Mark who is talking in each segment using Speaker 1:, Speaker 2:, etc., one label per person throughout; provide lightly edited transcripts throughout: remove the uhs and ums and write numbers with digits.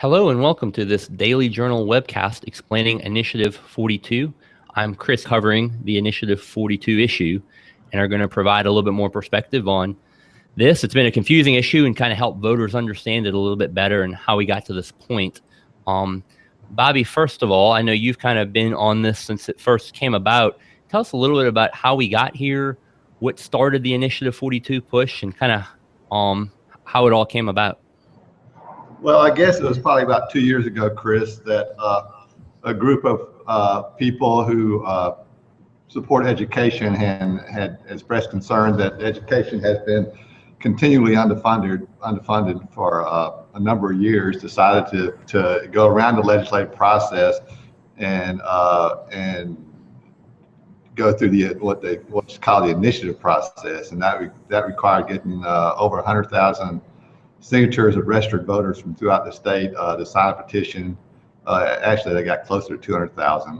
Speaker 1: Hello and welcome to this Daily Journal webcast explaining Initiative 42. I'm Chris, covering the Initiative 42 issue, and are going to provide a little bit more perspective on this. It's been a confusing issue and kind of help voters understand it a little bit better and how we got to this point. Bobby, first of all, I know you've kind of been on this since it first came about. Tell us a little bit about how we got here, what started the Initiative 42 push, and kind of how it all came about.
Speaker 2: Well, I guess it was probably about 2 years ago, Chris, that a group of people who support education had expressed concern that education has been continually underfunded for a number of years, decided to go around the legislative process and go through what's called the initiative process, and that required getting over 100,000 signatures of registered voters from throughout the state to sign a petition. Actually, they got closer to 200,000,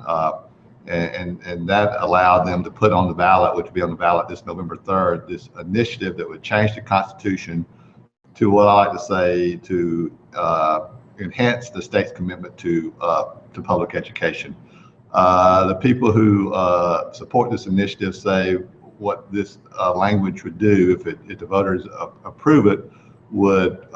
Speaker 2: and that allowed them to put on the ballot, which will be on the ballot this November 3rd, this initiative that would change the Constitution to what I like to say to enhance the state's commitment to public education. The people who support this initiative say what this language would do if the voters approve it would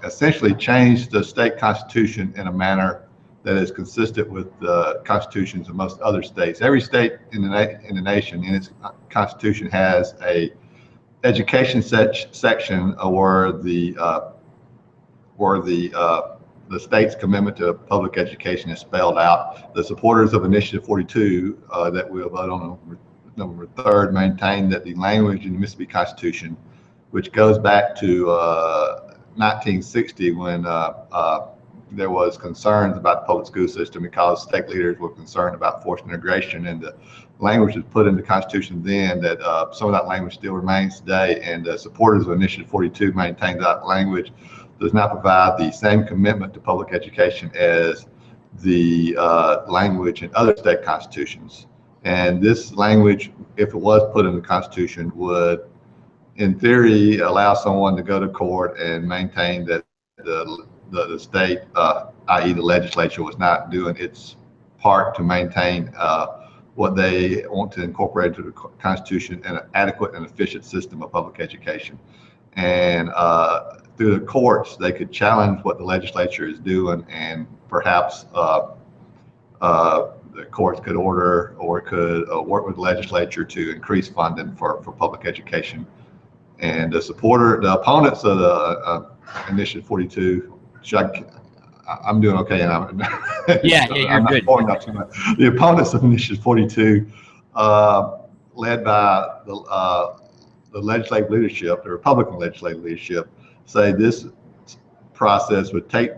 Speaker 2: essentially change the state constitution in a manner that is consistent with the constitutions of most other states. Every state in the nation in its constitution has a education section where the state's commitment to public education is spelled out. The supporters of Initiative 42 that we'll vote on November 3rd maintain that the language in the Mississippi Constitution, which goes back to 1960 when there was concerns about the public school system because state leaders were concerned about forced integration, and the language was put in the Constitution then that some of that language still remains today, and the supporters of Initiative 42 maintain that language does not provide the same commitment to public education as the language in other state constitutions. And this language, if it was put in the Constitution, would in theory allow someone to go to court and maintain that the state, i.e. the legislature, was not doing its part to maintain what they want to incorporate into the Constitution, an adequate and efficient system of public education. And through the courts, they could challenge what the legislature is doing, and perhaps the courts could order or could work with the legislature to increase funding for public education. And the opponents of the Initiative 42, I'm doing okay, and I'm
Speaker 1: you're
Speaker 2: I'm not
Speaker 1: good.
Speaker 2: pouring out too much. The opponents of Initiative 42, led by the legislative leadership, the Republican legislative leadership, say this process would take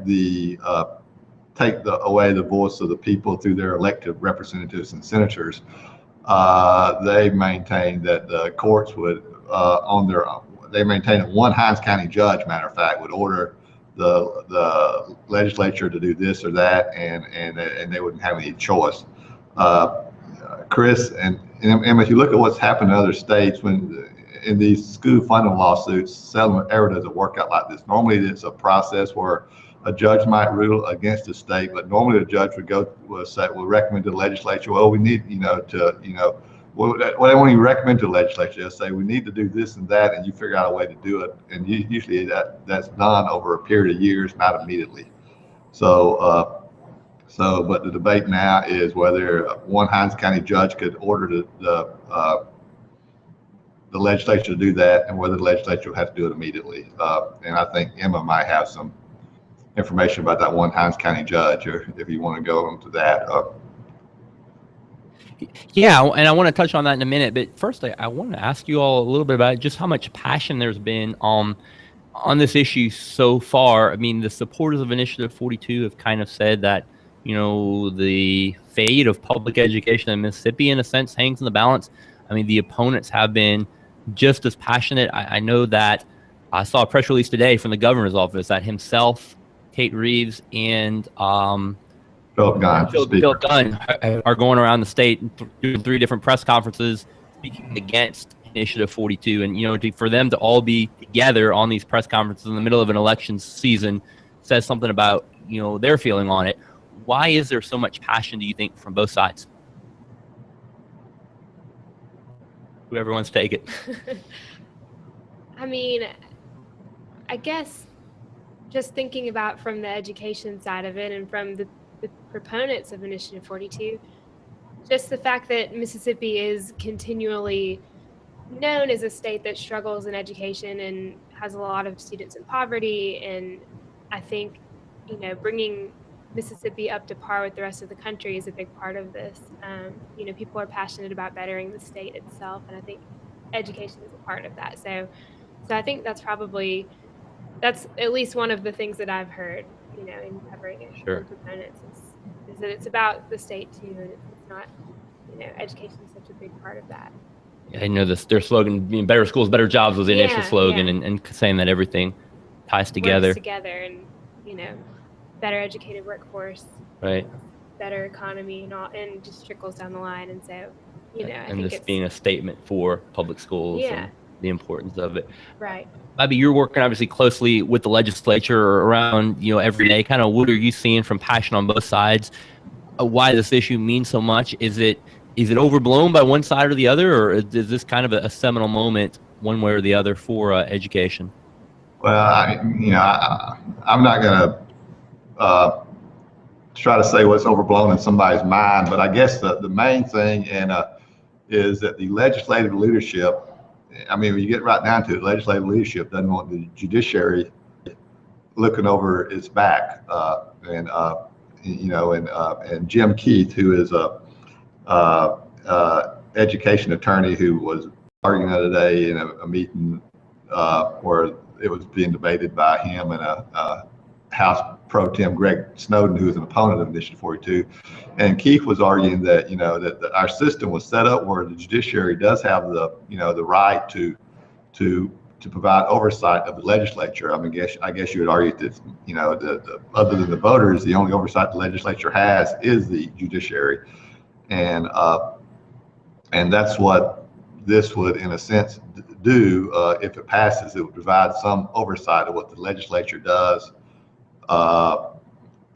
Speaker 2: away the voice of the people through their elected representatives and senators. They maintain that the courts would, they maintain that one Hinds County judge, matter of fact, would order the legislature to do this or that, and they wouldn't have any choice. Chris and Emma, if you look at what's happened in other states in these school funding lawsuits, seldom ever does it work out like this. Normally, it's a process where a judge might rule against the state, but normally the judge will recommend to the legislature, well, we need, well, they won't even recommend to the legislature. They'll say we need to do this and that, and you figure out a way to do it. And usually that's done over a period of years, not immediately. But the debate now is whether one Hinds County judge could order the legislature to do that, and whether the legislature will have to do it immediately. And I think Emma might have some information about that one Hinds County judge, or if you want to go into that.
Speaker 1: Yeah, and I want to touch on that in a minute, but first I want to ask you all a little bit about just how much passion there's been on this issue so far. I mean, the supporters of Initiative 42 have kind of said that, the fate of public education in Mississippi, in a sense, hangs in the balance. I mean, the opponents have been just as passionate. I know that I saw a press release today from the governor's office that himself, Kate Reeves, and
Speaker 2: Philip
Speaker 1: Gunn are going around the state and doing 3 different press conferences speaking against Initiative 42. And, for them to all be together on these press conferences in the middle of an election season says something about their feeling on it. Why is there so much passion, do you think, from both sides? Whoever wants to take it.
Speaker 3: I mean, I guess just thinking about from the education side of it and from the proponents of Initiative 42, just the fact that Mississippi is continually known as a state that struggles in education and has a lot of students in poverty. And I think, bringing Mississippi up to par with the rest of the country is a big part of this. People are passionate about bettering the state itself, and I think education is a part of that. So I think that's at least one of the things that I've heard, in covering it from proponents is that it's about the state too, and it's not, education is such a big part of that.
Speaker 1: Yeah, I know their slogan, better schools, better jobs, was the initial slogan, and saying that everything ties together.
Speaker 3: Works together, and better educated workforce,
Speaker 1: right?
Speaker 3: Better economy, and just trickles down the line. And so, I
Speaker 1: and
Speaker 3: think
Speaker 1: this being a statement for public schools and the importance of it.
Speaker 3: Right.
Speaker 1: Bobby, you're working obviously closely with the legislature around, every day. Kind of what are you seeing from passion on both sides? Why this issue means so much? Is it overblown by one side or the other, or is this kind of a seminal moment one way or the other for education?
Speaker 2: Well, I'm not going to try to say what's overblown in somebody's mind, but I guess the main thing is that the legislative leadership, when you get right down to it, legislative leadership doesn't want the judiciary looking over its back, and Jim Keith, who is a education attorney, who was arguing the other day in a meeting where it was being debated by him and a House Pro Tem Greg Snowden, who is an opponent of Initiative 42, and Keith was arguing that that our system was set up where the judiciary does have the right to provide oversight of the legislature. I guess you would argue that other than the voters, the only oversight the legislature has is the judiciary, and that's what this would, in a sense, do. If it passes, it would provide some oversight of what the legislature does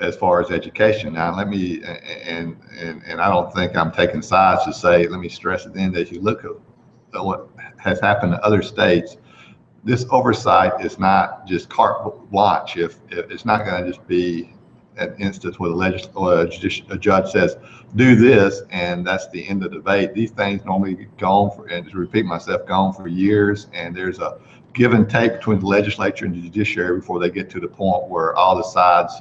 Speaker 2: as far as education. Now, let me, and I don't think I'm taking sides to say, let me stress at the end that if you look at what has happened to other states, this oversight is not just carte blanche. If it's not going to just be an instance where a judge says, do this, and that's the end of the debate. These things normally go on for, and to repeat myself, go on for years, and there's a give and take between the legislature and the judiciary before they get to the point where all the sides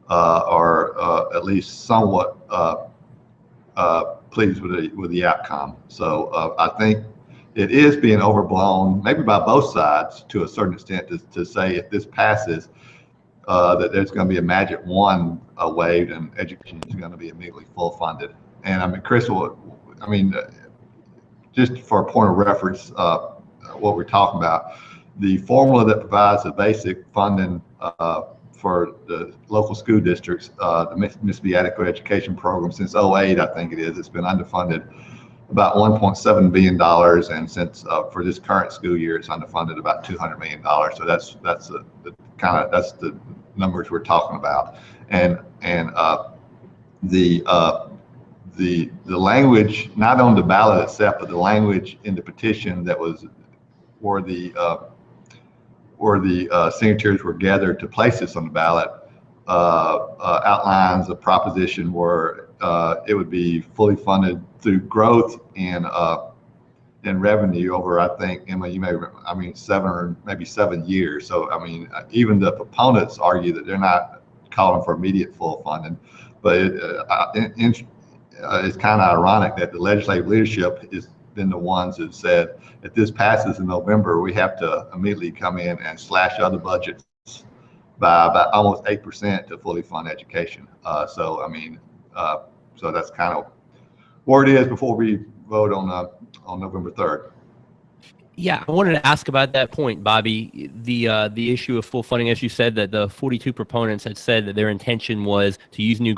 Speaker 2: are at least somewhat pleased with the outcome. So I think it is being overblown, maybe by both sides to a certain extent, to say if this passes, that there's going to be a magic wand waved and education is going to be immediately full funded. And Chris, just for a point of reference, what we're talking about, the formula that provides the basic funding for the local school districts, the Mississippi Adequate Education Program, since 2008, I think it is, it's been underfunded about $1.7 billion, and since for this current school year, it's underfunded about $200 million. So that's the numbers we're talking about, and the language, not on the ballot itself, but the language in the petition that was where the signatures were gathered to place this on the ballot, outlines a proposition where it would be fully funded through growth in revenue over, I think, Emma, you may, 7 or maybe 7 years. So, even the proponents argue that they're not calling for immediate full funding, but it's kind of ironic that the legislative leadership has been the ones that said, if this passes in November, we have to immediately come in and slash other budgets by about almost 8% to fully fund education. So that's kind of where it is before we vote on November 3rd.
Speaker 1: Yeah, I wanted to ask about that point, Bobby. The issue of full funding, as you said, that the 42 proponents had said that their intention was to use new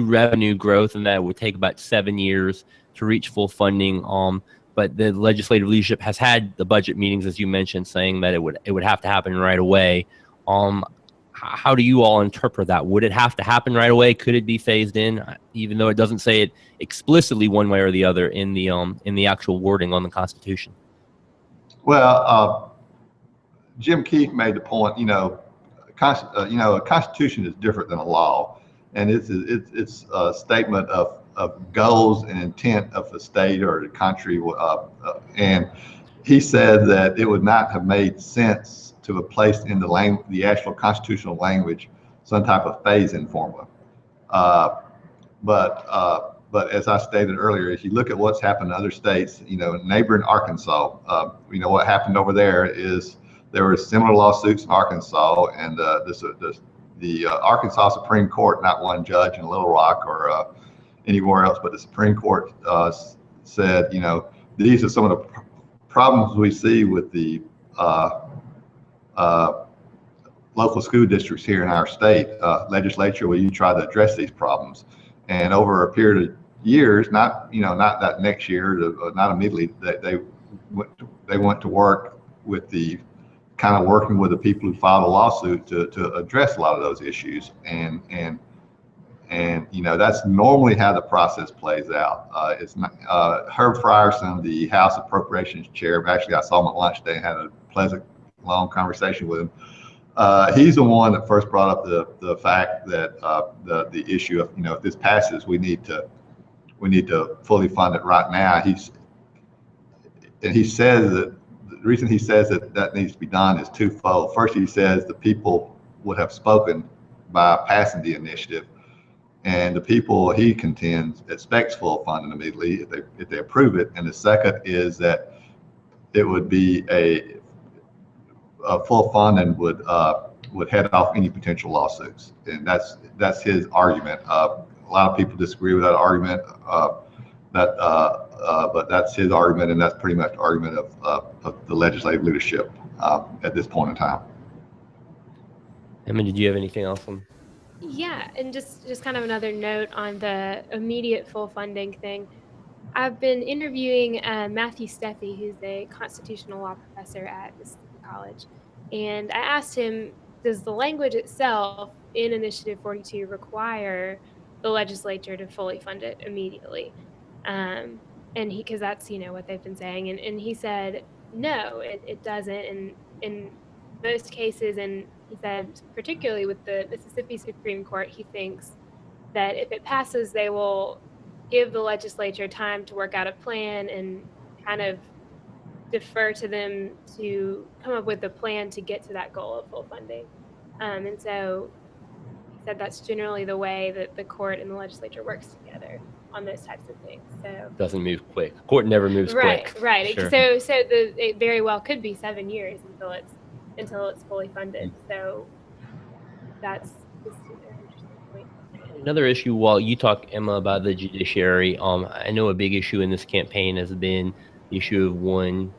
Speaker 1: revenue growth, and that it would take about 7 years to reach full funding. But the legislative leadership has had the budget meetings, as you mentioned, saying that it would have to happen right away. how do you all interpret that? Would it have to happen right away? Could it be phased in, even though it doesn't say it explicitly one way or the other in the actual wording on the Constitution?
Speaker 2: Well, Jim Keefe made the point. A constitution is different than a law, and it's a statement of goals and intent of the state or the country. And he said that it would not have made sense to have placed in the actual constitutional language some type of phase-in formula. But as I stated earlier, if you look at what's happened in other states, neighboring Arkansas, what happened over there is there were similar lawsuits in Arkansas, and the Arkansas Supreme Court, not one judge in Little Rock or anywhere else, but the Supreme Court said, these are some of the problems we see with the local school districts here in our state legislature, where you try to address these problems. And over a period of years, not that next year, not immediately, they went to work with working with the people who filed a lawsuit to address a lot of those issues. And that's normally how the process plays out. It's not, Herb Frierson, the House Appropriations Chair, actually I saw him at lunch today and had a pleasant, long conversation with him. He's the one that first brought up the fact that the issue of, if this passes, we need to fully fund it right now. He says that the reason he says that needs to be done is twofold. First, he says the people would have spoken by passing the initiative, and the people, he contends, expects full funding immediately if they approve it. And the second is that it would be a full funding would head off any potential lawsuits, and that's his argument. A lot of people disagree with that argument, but that's his argument, and that's pretty much the argument of the legislative leadership at this point in time.
Speaker 1: Emma, did you have anything else on?
Speaker 3: Yeah, and just kind of another note on the immediate full funding thing. I've been interviewing Matthew Steffi, who's a constitutional law professor at Mississippi College, and I asked him, does the language itself in Initiative 42 require the legislature to fully fund it immediately? And because that's what they've been saying, and he said no, it doesn't. And in most cases, and he said particularly with the Mississippi Supreme Court, he thinks that if it passes, they will give the legislature time to work out a plan and kind of defer to them to come up with a plan to get to that goal of full funding. And so he said that's generally the way that the court and the legislature works together on those types of things. So
Speaker 1: doesn't move quick. Court never moves quick.
Speaker 3: Right.
Speaker 1: Sure.
Speaker 3: So it very well could be 7 years until it's fully funded. So that's just an interesting point.
Speaker 1: Another issue, while you talk, Emma, about the judiciary, I know a big issue in this campaign has been the issue of one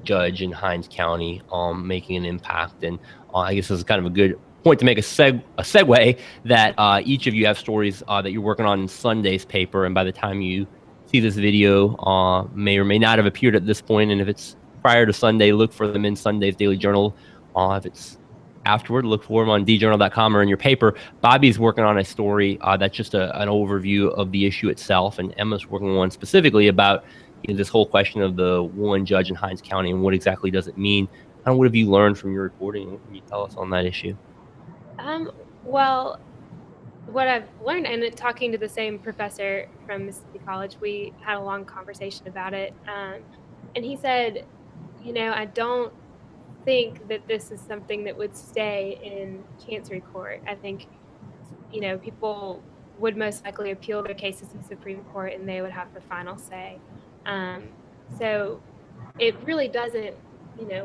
Speaker 1: judge in Hinds County making an impact. And I guess this is kind of a good point to make a segue that each of you have stories that you're working on in Sunday's paper, and by the time you see this video may or may not have appeared at this point. And if it's prior to Sunday, look for them in Sunday's Daily Journal. If it's afterward, look for them on djournal.com or in your paper. Bobby's working on a story that's just an overview of the issue itself, and Emma's working on one specifically about this whole question of the one judge in Hinds County and what exactly does it mean. What have you learned from your reporting? What can you tell us on that issue?
Speaker 3: Well, what I've learned, and talking to the same professor from Mississippi College, we had a long conversation about it. And he said, I don't think that this is something that would stay in Chancery Court. I think, people would most likely appeal their cases to the Supreme Court, and they would have the final say. So it really doesn't,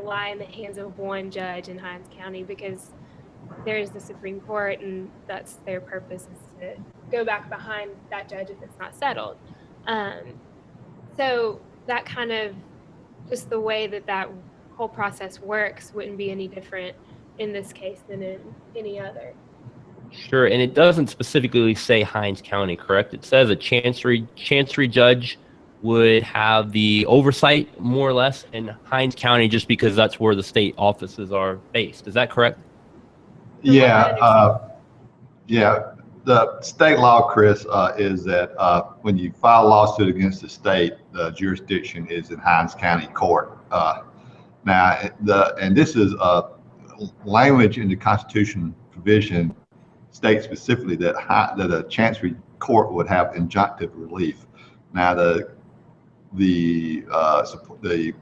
Speaker 3: lie in the hands of one judge in Hinds County, because there's the Supreme Court, and that's their purpose, is to go back behind that judge if it's not settled. So that kind of, just the way that whole process works wouldn't be any different in this case than in any other.
Speaker 1: Sure, and it doesn't specifically say Hinds County, correct? It says a chancery judge would have the oversight, more or less, in Hinds County, just because that's where the state offices are based. Is that correct?
Speaker 2: Yeah, yeah. The state law, Chris, is that when you file a lawsuit against the state, the jurisdiction is in Hinds County Court. And this is language in the Constitution provision states specifically that a chancery court would have injunctive relief. Now, the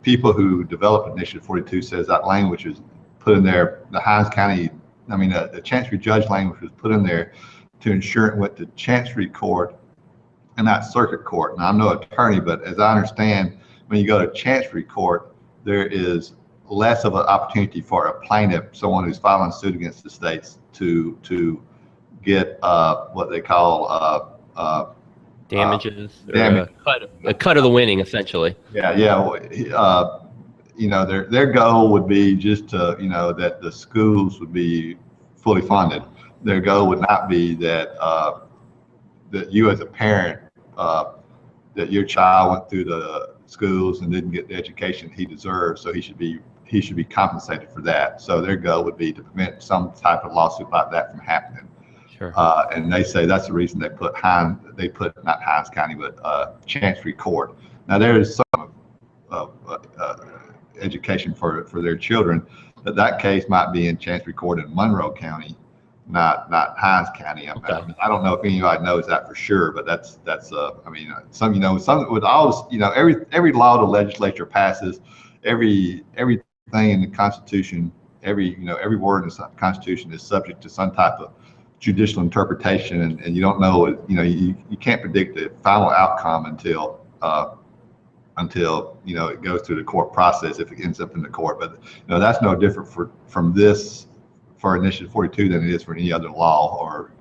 Speaker 2: people who developed Initiative 42 says that language is put in there. The Hinds County, the chancery judge language was put in there to ensure it went to chancery court and not circuit court. Now, I'm no attorney, but as I understand, when you go to chancery court, there is less of an opportunity for a plaintiff, someone who's filing suit against the states, to get what they call
Speaker 1: damages,
Speaker 2: damage.
Speaker 1: A cut of the winning, essentially.
Speaker 2: Yeah. Their goal would be just to, that the schools would be fully funded. Their goal would not be that that you as a parent, that your child went through the schools and didn't get the education he deserves, so he should be compensated for that. So their goal would be to prevent some type of lawsuit like that from happening.
Speaker 1: Sure.
Speaker 2: And they say that's the reason they put not Hinds County, but Chancery Court. Now there is some education for their children, but that case might be in Chancery Court in Monroe County, not Hinds County. I don't know if anybody knows that for sure, but that's some with all every law the legislature passes, everything in the Constitution, every word in the Constitution is subject to some type of judicial interpretation, and you don't know, you can't predict the final outcome until it goes through the court process, if it ends up in the court. But that's no different for Initiative 42 than it is for any other law or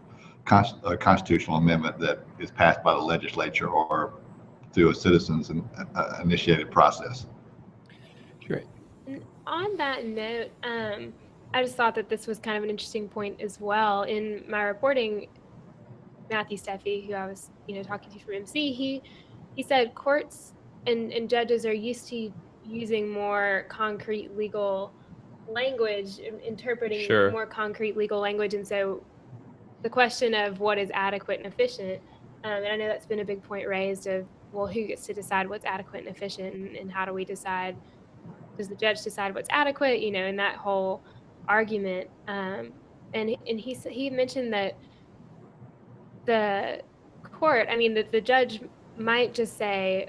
Speaker 2: constitutional amendment that is passed by the legislature or through a citizens initiated process.
Speaker 1: Great.
Speaker 3: On that note, I just thought that this was kind of an interesting point as well. In my reporting, Matthew Steffi, who I was talking to from MC, he said courts and judges are used to using more concrete legal language, interpreting more concrete legal language, and so the question of what is adequate and efficient, and I know that's been a big point raised of, well, who gets to decide what's adequate and efficient, and how do we decide? Does the judge decide what's adequate? In that whole argument, and he mentioned that the court, the judge might just say,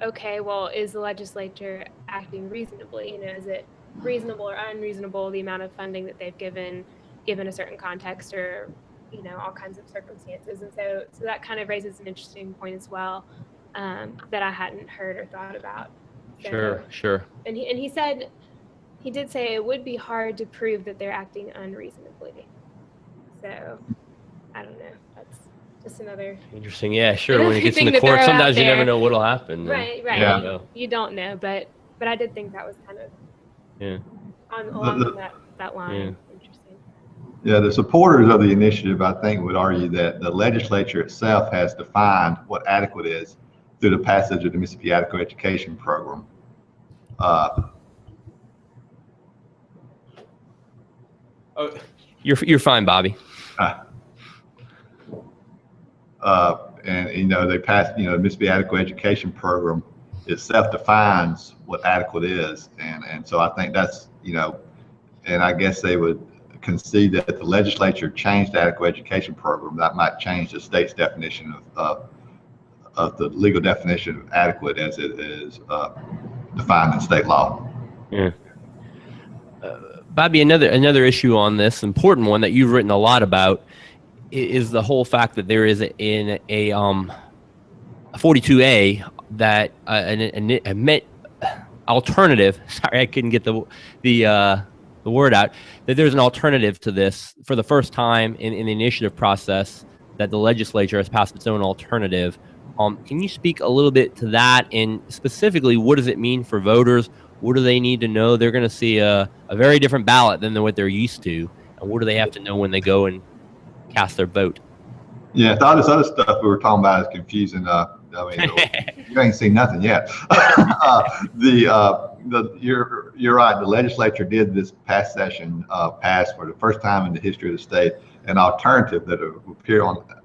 Speaker 3: okay, well, is the legislature acting reasonably? Is it reasonable or unreasonable, the amount of funding that they've given a certain context, or all kinds of circumstances? And so that kind of raises an interesting point as well, that I hadn't heard or thought about. So,
Speaker 1: Sure.
Speaker 3: And he said, he did say it would be hard to prove that they're acting unreasonably. So I don't know. That's just another
Speaker 1: interesting. Yeah, sure. When it gets in the court, sometimes you never know what'll happen.
Speaker 3: Right.
Speaker 1: Yeah.
Speaker 3: You don't know, but I did think that was kind of along that line.
Speaker 1: Yeah.
Speaker 3: Interesting.
Speaker 2: Yeah, the supporters of the initiative, I think, would argue that the legislature itself has defined what adequate is through the passage of the Mississippi Adequate Education Program.
Speaker 1: You're fine, Bobby.
Speaker 2: And they passed, the Mississippi Adequate Education Program itself defines what adequate is, and so I think that's, and I guess they would concede that if the legislature changed the Adequate Education Program, that might change the state's definition of the legal definition of adequate as it is defined in state law.
Speaker 1: Yeah. Bobby, another issue on this, important one that you've written a lot about, is the whole fact that there is in a 42A that an alternative. Sorry, I couldn't get the word out. That there's an alternative to this for the first time in the initiative process, that the legislature has passed its own alternative. Can you speak a little bit to that, and specifically, what does it mean for voters? What do they need to know? They're going to see a very different ballot than what they're used to, and what do they have to know when they go and cast their vote?
Speaker 2: Yeah, all this other stuff we were talking about is confusing. I mean, you ain't seen nothing yet. You're right. The legislature did this past session pass for the first time in the history of the state an alternative that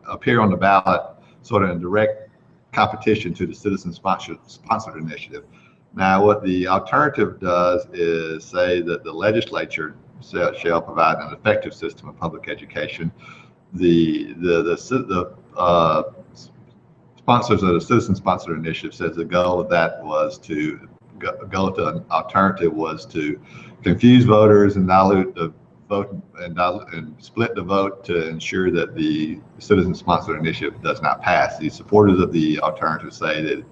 Speaker 2: appear on the ballot, sort of in direct competition to the citizen-sponsored initiative. Now, what the alternative does is say that the legislature shall provide an effective system of public education. The sponsors of the citizen-sponsored initiative says the goal of that was to go to an alternative was to confuse voters and dilute the vote and split the vote to ensure that the citizen-sponsored initiative does not pass. The supporters of the alternative say that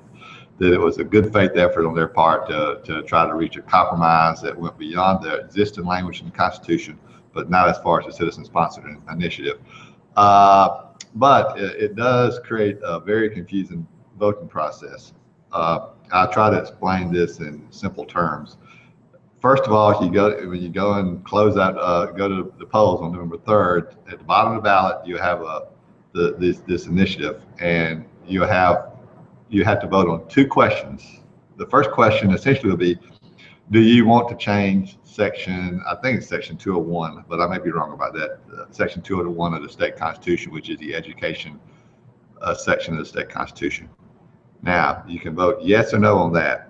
Speaker 2: it was a good faith effort on their part to try to reach a compromise that went beyond the existing language in the Constitution, but not as far as the citizen-sponsored initiative. But it does create a very confusing voting process. I'll try to explain this in simple terms. First of all, when you go and close out, go to the polls on November 3rd, at the bottom of the ballot, you have this initiative, and you have to vote on two questions. The first question essentially will be, do you want to change section, I think it's section 201, but I may be wrong about that, section 201 of the state constitution, which is the education section of the state constitution. Now, you can vote yes or no on that.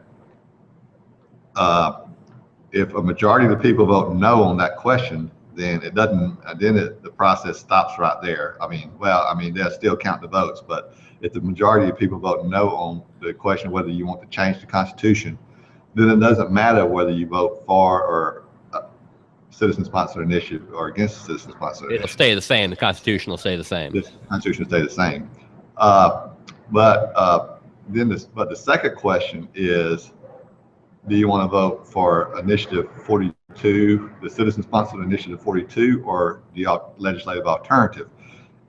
Speaker 2: If a majority of the people vote no on that question, then the process stops right there. I mean, they'll still count the votes, but if the majority of people vote no on the question whether you want to change the Constitution, then it doesn't matter whether you vote for or citizen-sponsored initiative or against the citizen-sponsored initiative.
Speaker 1: It'll stay the same. The Constitution will stay the same.
Speaker 2: The Constitution will stay the same. But the second question is, do you want to vote for Initiative 42, the citizen-sponsored Initiative 42, or the legislative alternative?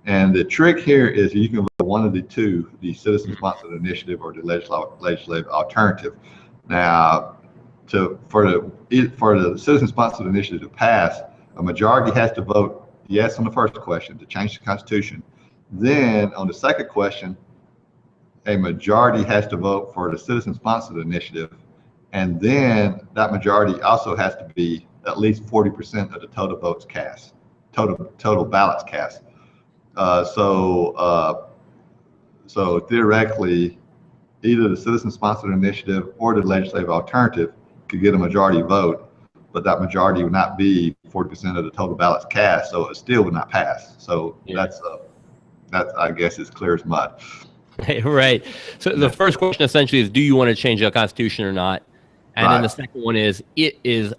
Speaker 2: And the trick here is you can vote one of the two, the citizen-sponsored initiative or the legislative alternative. Now, for the citizen-sponsored initiative to pass, a majority has to vote yes on the first question to change the Constitution. Then on the second question, a majority has to vote for the citizen-sponsored initiative. And then that majority also has to be at least 40% of the total votes cast, total ballots cast. So theoretically, either the citizen-sponsored initiative or the legislative alternative could get a majority vote, but that majority would not be 40% of the total ballots cast, so it still would not pass. So yeah. That's I guess as clear as mud.
Speaker 1: Right. So the first question essentially is, do you want to change the Constitution or not? And then the second one is,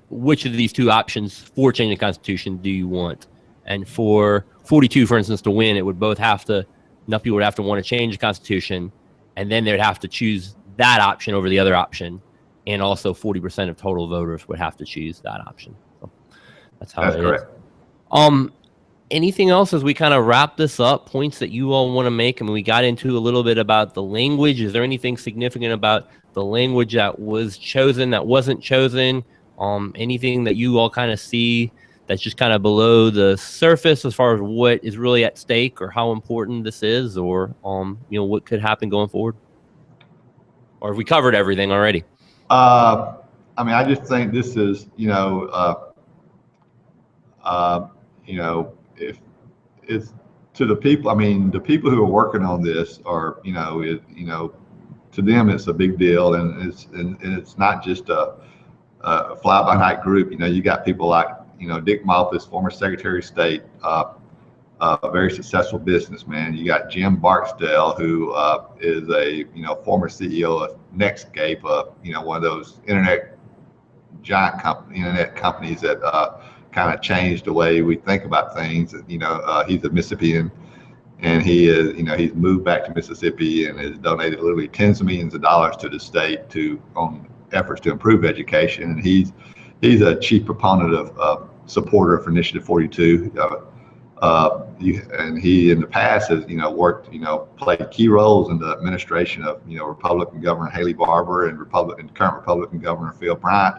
Speaker 1: which of these two options for changing the Constitution do you want? And for 42, for instance, to win, it would both have to, enough people would have to want to change the Constitution, and then they'd have to choose that option over the other option. And also 40% of total voters would have to choose that option. So that's how it correct. Is. Anything else as we kind of wrap this up, points that you all want to make? I mean, we got into a little bit about the language. Is there anything significant about the language that was chosen, that wasn't chosen? Anything that you all kind of see that's just kind of below the surface as far as what is really at stake or how important this is, or what could happen going forward? Or have we covered everything already?
Speaker 2: I mean, I just think this is, if it's to the people, I mean, the people who are working on this are, to them it's a big deal, and it's not just a fly-by-night group. You got people like, Dick Malthus, former Secretary of State, a very successful businessman. You got Jim Barksdale, who is a former CEO of Netscape, one of those internet companies that kind of changed the way we think about things. He's a Mississippian, and he is, he's moved back to Mississippi and has donated literally tens of millions of dollars to the state on efforts to improve education. And he's a chief proponent of supporter for Initiative 42. And he in the past has worked, played key roles in the administration of Republican Governor Haley Barbour and current Republican Governor Phil Bryant.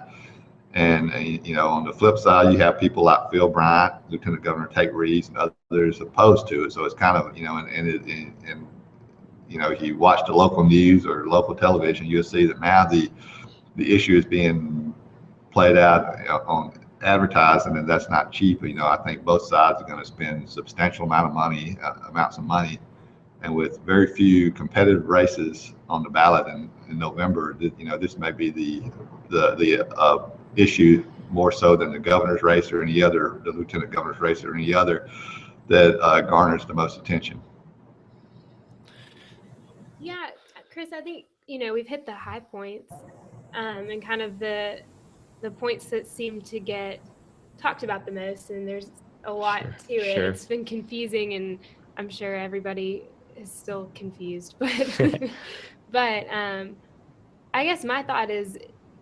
Speaker 2: And on the flip side, you have people like Phil Bryant, Lieutenant Governor Tate Reeves, and others opposed to it. So it's kind of and if you watch the local news or local television, you'll see that now the issue is being played out on advertising, and that's not cheap. I think both sides are going to spend substantial amounts of money, and with very few competitive races on the ballot in November, this may be the issue more so than the governor's race or any other, the lieutenant governor's race or any other, that garners the most attention.
Speaker 3: Yeah, Chris, I think, we've hit the high points and kind of the points that seem to get talked about the most, and there's a lot to it.
Speaker 1: Sure.
Speaker 3: It's been confusing, and I'm sure everybody is still confused, but I guess my thought is,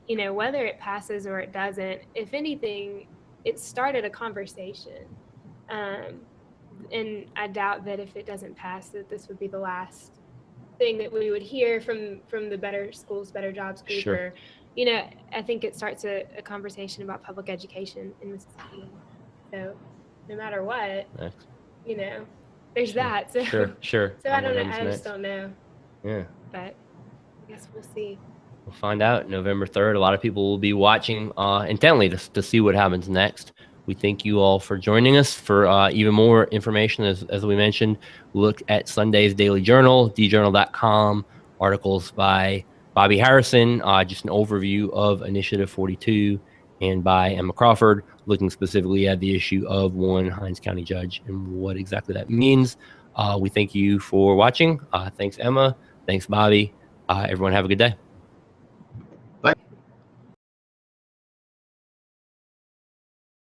Speaker 3: whether it passes or it doesn't, if anything, it started a conversation. And I doubt that if it doesn't pass, that this would be the last thing that we would hear from the Better Schools, Better Jobs group.
Speaker 1: Sure.
Speaker 3: Or, I think it starts a conversation about public education in Mississippi. So no matter what, there's that. So
Speaker 1: Sure.
Speaker 3: So I don't know. I just don't know.
Speaker 1: Yeah.
Speaker 3: But I guess we'll see.
Speaker 1: We'll find out November 3rd. A lot of people will be watching intently to see what happens next. We thank you all for joining us. For even more information, as we mentioned, look at Sunday's Daily Journal, djournal.com, articles by Bobby Harrison, just an overview of Initiative 42, and by Emma Crawford, looking specifically at the issue of one Hinds County judge and what exactly that means. We thank you for watching. Thanks, Emma. Thanks, Bobby. Everyone have a good day.